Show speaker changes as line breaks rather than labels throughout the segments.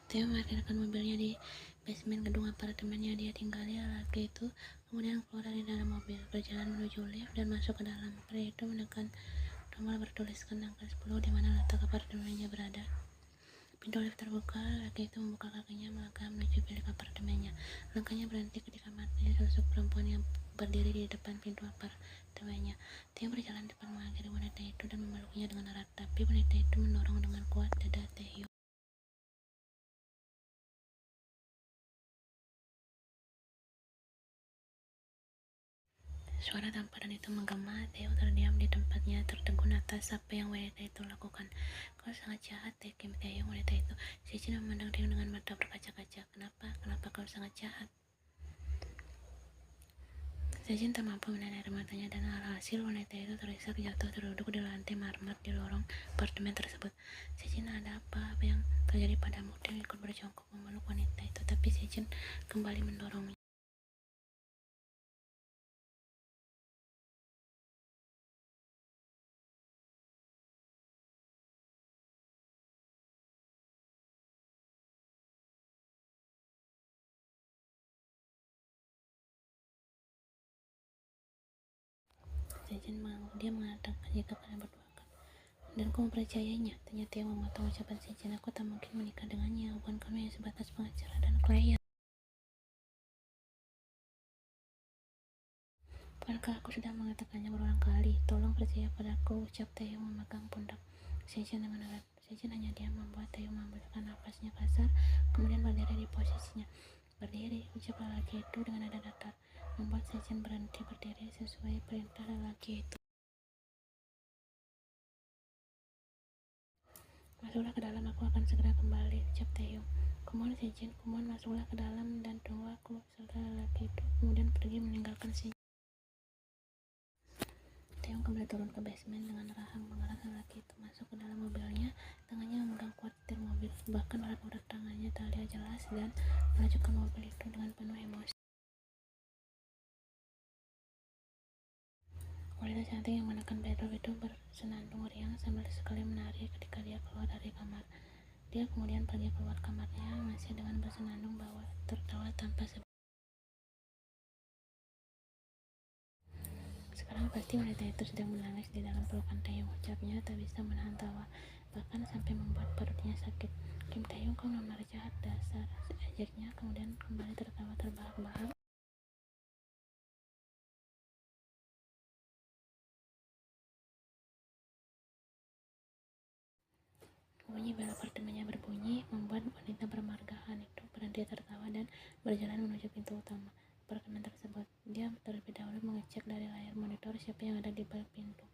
Theo memarkirkan mobilnya di basement gedung apartemen yang dia tinggali. Laki itu kemudian keluar dari dalam mobil, berjalan menuju lift dan masuk ke dalam. Pria itu menekan tombol bertuliskan angka 10 di mana letak apartemennya berada. Pintu lift terbuka, laki itu membuka kakinya melangkah menuju bilik apartemennya. Langkahnya berhenti ketika matanya sosok perempuan yang berdiri di depan pintu apartemennya. Theo berjalan depan mengakhiri wanita itu dan memeluknya dengan erat, tapi wanita itu mendorong dengan kuat dada Theo. Suara tamparan itu menggema. Theo terdiam di tempatnya, tertegun atas apa yang wanita itu lakukan. Kau sangat jahat, Kim Taeyong, wanita itu. Sejin memandang dia dengan mata berkaca-kaca. Kenapa kau sangat jahat? Sejin tak mampu menahan air matanya dan alhasil wanita itu terisak jatuh terduduk di lantai marmer di lorong apartemen tersebut. Sejin, ada apa? Apa yang terjadi padamu? Dia ikut berjongkok memeluk wanita itu, tapi Sejin kembali mendorongnya. Dia mengatakan jika kalian berdua dan kau mempercayainya. Ternyata yang memotong ucapan Sejin. Aku tak mungkin menikah dengannya. Hubungan kami hanya sebatas pengacara dan klien. Bukankah aku sudah mengatakannya berulang kali? Tolong percaya padaku, ucap Taeyong memegang pundak Sejin dengan erat. Sejin hanya diam, membuat Taeyong menghembuskan napasnya kasar, kemudian berdiri di posisinya. Berdiri, ucap lelaki itu dengan nada datar, membuat Sejin berhenti berdiri sesuai perintah lelaki itu. Masuklah ke dalam, aku akan segera kembali, ucap Taeyong. Kumohon Sejin, kumohon masuklah ke dalam dan tunggu aku. Serta lelaki itu kemudian pergi meninggalkan Sejin. Taeyong kembali turun ke basement dengan rahang mengarah lelaki itu masuk ke dalam mobilnya. Tangannya memegang kuat setir mobil, bahkan urat-urat tangannya terlihat jelas, dan menunjukkan mobil itu dengan penuh emosi. Wanita cantik yang mengenakan bedrock itu bersenandung riang sambil sekali menari ketika dia keluar dari kamar. Dia kemudian pergi keluar kamarnya masih dengan bersenandung bahwa tertawa tanpa sebab. Sekarang pasti wanita itu sedang menangis di dalam pelukan Taeyong, ucapnya tak bisa menahan tawa, bahkan sampai membuat perutnya sakit. Kim Taeyong, kau memang jahat, dasar, ajaknya, kemudian kembali tertawa terbahak-bahak. Bunyi bel apartemennya berbunyi, membuat wanita bermargahan itu berhenti tertawa dan berjalan menuju pintu utama apartemen tersebut. Dia terlebih dahulu mengecek dari layar monitor siapa yang ada di balik pintu.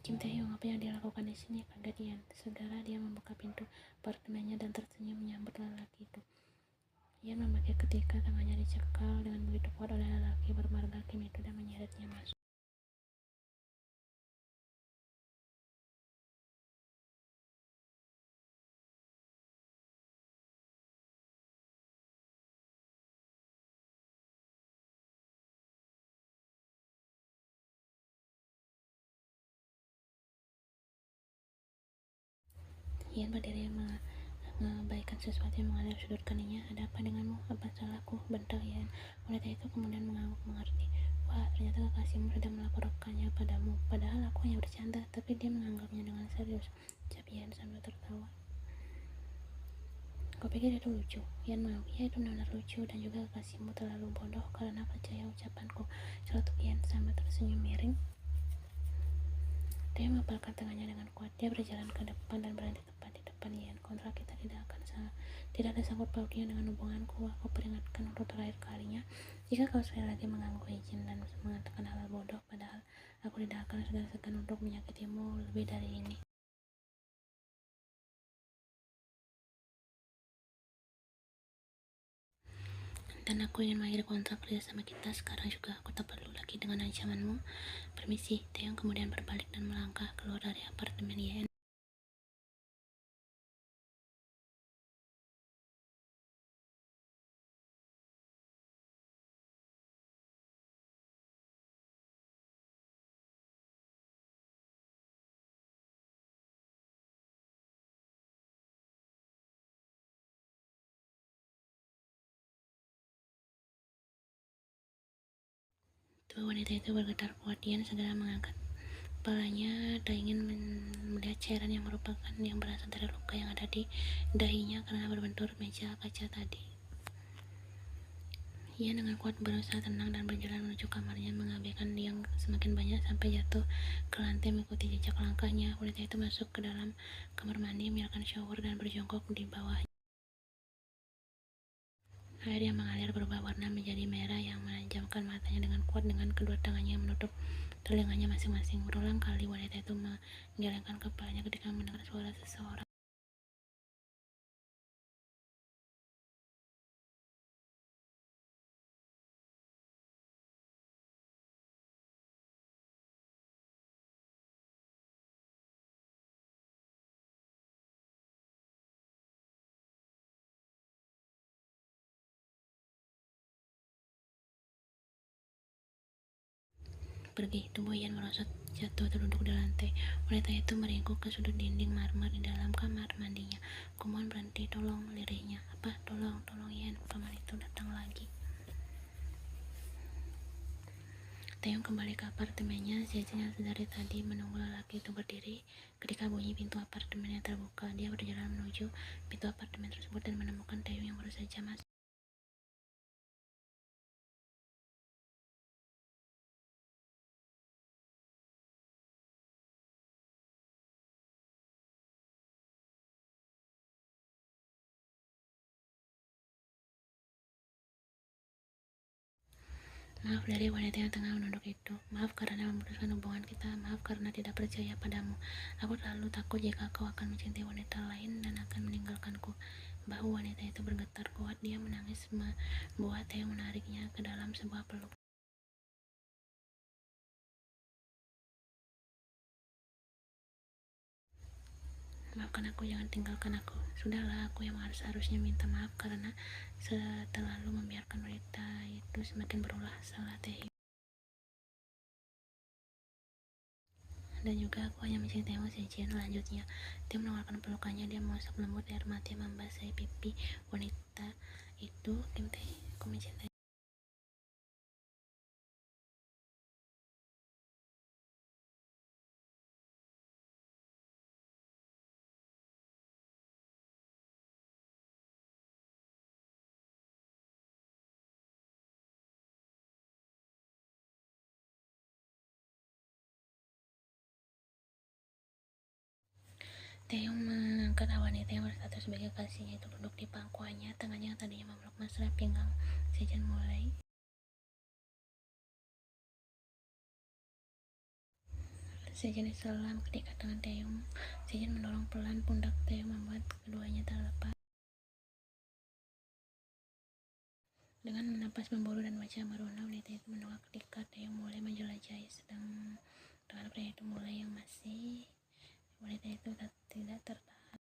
Kim Tae-hyung, apa yang dia lakukan di sini? Kaget Ian. Segera dia membuka pintu apartemennya dan tersenyum menyambut lelaki itu. Ian memakai ketika tangannya dicekal dengan begitu kuat oleh lelaki bermarga Kim itu dan menyeretnya masuk. Ian berdiri mengabaikan sesuatu yang mengalir sudut keningnya. Ada apa denganmu? Apa salahku? Bentak Ian. Wanita itu kemudian mengangguk mengerti. Wah, ternyata kekasihmu sudah melaporkannya padamu. Padahal aku hanya bercanda, tapi dia menganggapnya dengan serius. Ucap Ian sambil tertawa. Kau pikir itu lucu? Ian mengangguk. Ya, itu benar-benar lucu, dan juga kekasihmu terlalu bodoh karena percaya ucapanku. Celutuk Ian sambil tersenyum miring. Dia mengepalkan tangannya dengan kuat. Dia berjalan ke depan dan berhenti tepat di depan Ian. Kontrak kita tidak ada sangkut pautnya dengan hubunganku. Aku peringatkan untuk terakhir kalinya. Jika kau sekali lagi mengganggu izin dan mengatakan hal bodoh, padahal aku tidak akan segan-segan untuk menyakitimu lebih dari ini. Dan aku ingin mengakhiri kontrak kerja sama kita sekarang juga. Aku tak perlu lagi dengan ancamanmu. Permisi. Taeyong kemudian berbalik dan melangkah keluar dari apartemen Ian. Tiba-tiba wanita itu bergetar kuat. Dian segera mengangkat kepalanya. Tak ingin melihat cairan yang merupakan yang berasal dari luka yang ada di dahinya karena berbentur meja kaca tadi. Ia dengan kuat berusaha tenang dan berjalan menuju kamarnya, mengabaikan yang semakin banyak sampai jatuh ke lantai mengikuti jejak langkahnya. Wanita itu masuk ke dalam kamar mandi, menyalakan shower dan berjongkok di bawahnya. Air yang mengalir berubah warna menjadi merah yang menajamkan matanya dengan kuat. Dengan kedua tangannya menutup telinganya masing-masing. Berulang kali wanita itu menggelengkan kepalanya ketika mendengar suara seseorang. Pergi, tubuh Ian merosot jatuh teruduk di lantai. Wanita itu meringkuk ke sudut dinding marmer di dalam kamar mandinya. Kumohon berhenti, tolong, lirihnya. Apa? Tolong Ian. Kamar itu datang lagi. Taeyong kembali ke apartemennya. Sejak dari tadi menunggu lelaki itu berdiri. Ketika bunyi pintu apartemennya terbuka, dia berjalan menuju pintu apartemen tersebut dan menemukan Taeyong yang baru saja masuk. Maaf, dari wanita yang tengah menunduk itu. Maaf karena memutuskan hubungan kita. Maaf karena tidak percaya padamu. Aku terlalu takut jika kau akan mencintai wanita lain dan akan meninggalkanku. Bahu wanita itu bergetar kuat. Dia menangis, membuat Taeyong menariknya ke dalam sebuah peluk. Maafkan aku, jangan tinggalkan aku. Sudahlah, aku yang harusnya minta maaf karena terlalu membiarkan wanita itu semakin berulah, salah Taeyong. Dan juga aku hanya mencintaimu, Sejin. Lanjutnya, dia mengeluarkan pelukannya. Dia mengusap lembut air mata yang membasahi pipi wanita itu. Kim Tae, aku mencintai. Taeyong mengangkat wanita yang berstatus sebagai kasihnya itu duduk di pangkuannya. Tangannya yang tadinya memeluk mesra pinggang Sejin mulai. Sejin selam ketika tangan Taeyong. Sejin mendorong pelan pundak Taeyong membuat keduanya terlepas. Dengan menapas memburu dan wajah merona, wanita itu menolak ketika Taeyong mulai menjelajahi. Sedang dengan pria itu mulai yang masih, wanita itu tidak tertahan.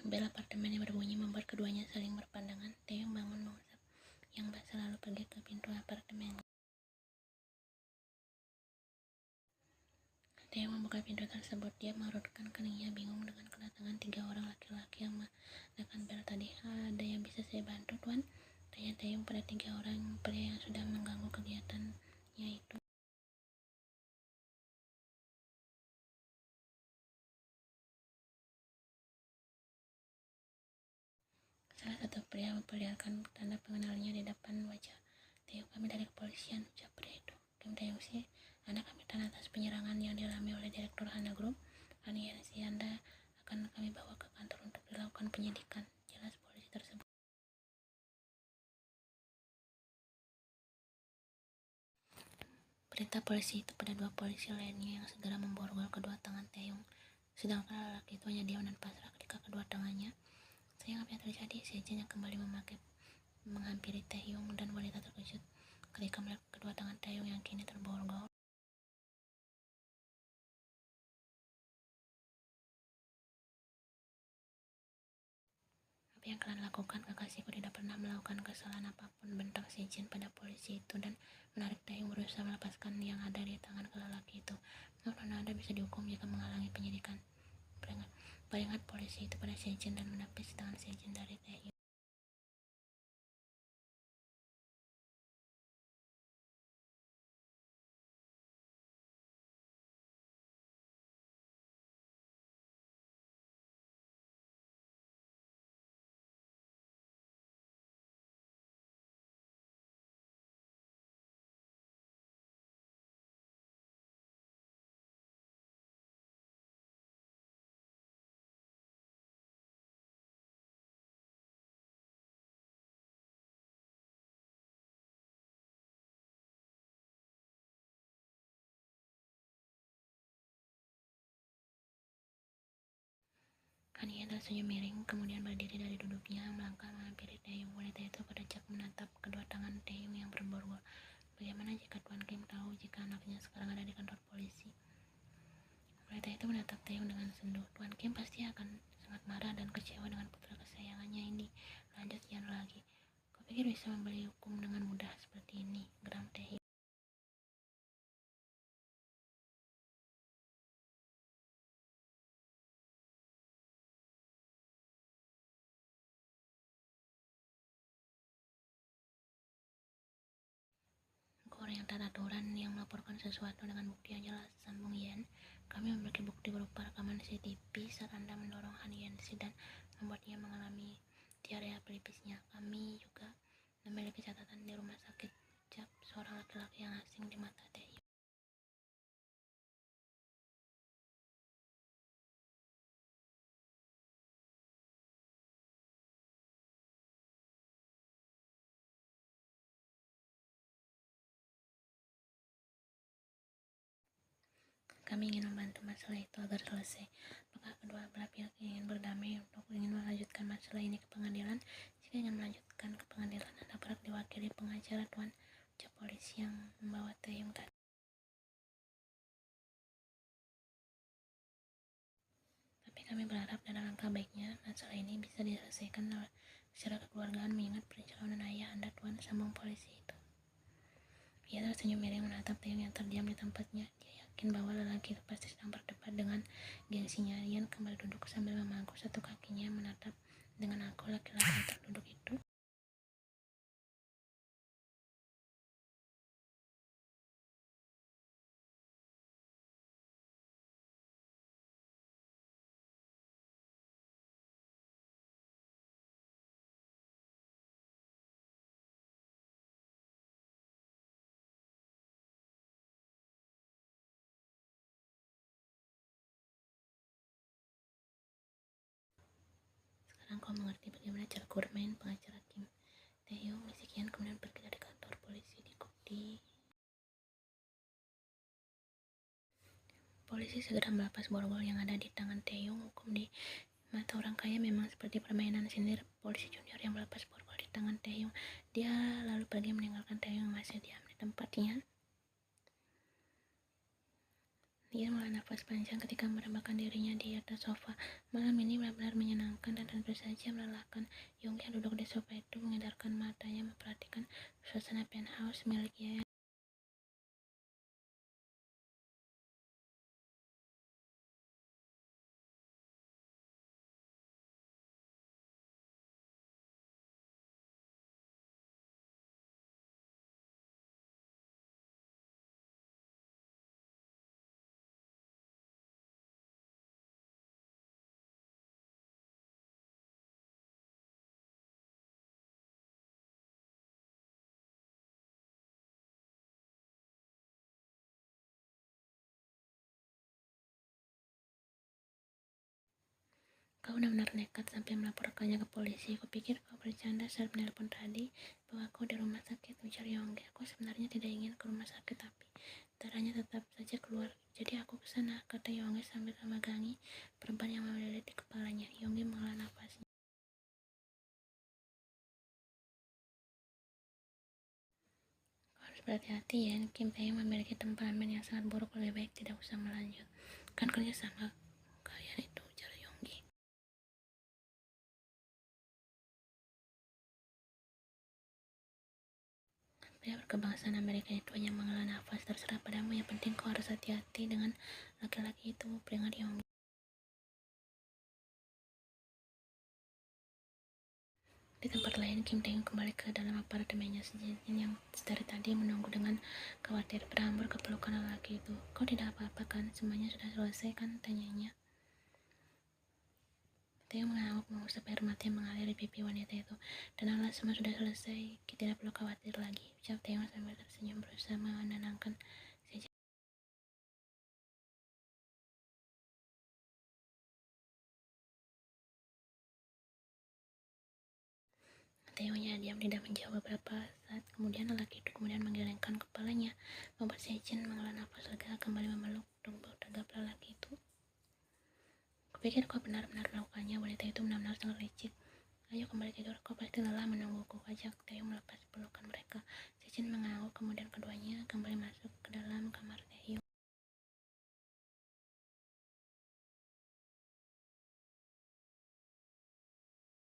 Bel apartemen yang berbunyi membuat keduanya saling berpandangan. Taeyong bangun mengusap yang basah lalu pergi ke pintu apartemen. Taeyong membuka pintu tersebut. Dia merutkan keningnya bingung dengan kedatangan 3 orang laki-laki yang menekan bel tadi. Ada yang bisa saya bantu, Tuan? Tanya Taeyong pada 3 orang pria yang sudah mengganggu kegiatannya itu. Salah satu pria memperlihatkan tanda pengenalnya di depan wajah Taeyong. Kami dari kepolisian, ucap pria itu. Kim Taeyong sih, Anda kami tahan atas penyerangan yang dialami oleh Direktur Hana Group. Aniansi Anda akan kami bawa ke kantor untuk dilakukan penyidikan, jelas polisi tersebut. Perintah polisi itu pada 2 polisi lainnya yang segera memborgol kedua tangan Taeyong. Sedangkan lelaki itu hanya diam dan pasrah ketika kedua tangannya. Sayang, apa yang terjadi? Sejin yang kembali menghampiri Taeyong dan wanita terkejut ketika melihat kedua tangan Taeyong yang kini terborgol. Apa Apa yang kalian lakukan? Kekasihku tidak pernah melakukan kesalahan apapun, bentak si Jin pada polisi itu dan menarik Taeyong berusaha melepaskan yang ada di tangan lelaki itu. Nona Anda bisa dihukum jika menghalangi penyidikan. Peringat polisi itu pada si Jin dan menepis tangan si Jin dari Taeyong. Kania tersenyum miring, kemudian berdiri dari duduknya, melangkah menghampiri Taeyong. Wanita itu berdecak menatap kedua tangan Taeyong yang berborgol. Bagaimana jika Tuan Kim tahu jika anaknya sekarang ada di kantor polisi? Wanita itu menatap Taeyong dengan sendu. Tuan Kim pasti akan sangat marah dan kecewa dengan putra kesayangannya ini. Lanjut Yan lagi. Kau pikir bisa membeli hukum dengan mudah seperti ini? Geram Taeyong. Orang yang tak aturan yang melaporkan sesuatu dengan bukti yang jelas, sambung Yan. Kami memiliki bukti berupa rekaman CCTV saat Anda mendorong Han Yanxi dan membuatnya mengalami diarea pelipisnya. Kami juga memiliki catatan di rumah sakit ucap seorang laki-laki yang asing di mata Taeyong. Kami ingin membantu masalah itu agar selesai. Apakah kedua belah pihak ingin berdamai untuk ingin melanjutkan masalah ini ke pengadilan? Jika ingin melanjutkan ke pengadilan, Anda berhak diwakili pengacara Tuan, ucap polisi yang membawa Taeyong tadi. Tapi kami berharap dan alangkah baiknya masalah ini bisa diselesaikan secara kekeluargaan mengingat perjalanan ayah Anda Tuan, sambung polisi itu. Ia tersenyum miring menatap Taeyong yang terdiam di tempatnya. Dia yakin bahwa lelaki itu pasti sedang berdebat dengan gengsinya. Yan kembali duduk sambil memangku satu kakinya menatap dengan aku laki-laki yang terduduk itu. Sekarang kau mengerti bagaimana cara ku bermain, pengacara Kim. Taeyong bisik Yan kemudian pergi dari kantor polisi diikuti. Polisi segera melepas borgol yang ada di tangan Taeyong. Hukum di mata orang kaya memang seperti permainan sindir. Polisi junior yang melepas borgol di tangan Taeyong. Dia lalu pergi meninggalkan Taeyong yang masih diam di tempatnya. Dia menghela nafas panjang ketika merebahkan dirinya di atas sofa. Malam ini benar-benar menyenangkan dan tentu saja melelahkan. Yonggi yang duduk di sofa itu mengedarkan matanya memperhatikan suasana penthouse miliknya. Kau benar-benar nekat sampai melaporkannya ke polisi. Kupikir kau bercanda saat menelpon tadi bahwa aku di rumah sakit, ujar Yonggi. Aku sebenarnya tidak ingin ke rumah sakit, tapi darahnya tetap saja keluar. Jadi aku ke sana, kata Yonggi sambil memegangi perban yang melilit di kepalanya. Yonggi menghela nafasnya. Kau harus berhati-hati ya, Kim Taeyong memiliki temperamen yang sangat buruk, lebih baik tidak usah melanjutkan kerja sama kalian itu, ujar Yonggi. Pria berkebangsaan Amerika itu hanya menghela nafas. Terserah padamu, yang penting kau harus hati-hati dengan laki-laki itu, peringat dia. Di tempat lain, Kim Tae-hyun kembali ke dalam apartemennya. Sejin yang dari tadi menunggu dengan khawatir berhambur ke pelukan lelaki itu. Kau tidak apa-apa kan? Semuanya sudah selesai kan? Tanyanya. Tae-hyun mengangguk mengusap air mata yang mengalir di pipi wanita itu. Dan alas, semua sudah selesai. Kita tidak perlu khawatir lagi. Ucap Tae-hyun sambil tersenyum berusaha menenangkan si. Tae-hyunnya diam tidak menjawab. Beberapa saat kemudian lelaki itu kemudian menggelengkan kepalanya, membuat Sejin menghela nafas lega kembali memeluk tubuh tegap lelaki itu. Kupikir kau benar-benar melakukannya. Wanita itu benar-benar sangat licik. Ayo kembali tidur, kau pasti lelah menungguku, ajak Tae-hyun melepas pelukan mereka. Sejin mengangguk, kemudian keduanya kembali masuk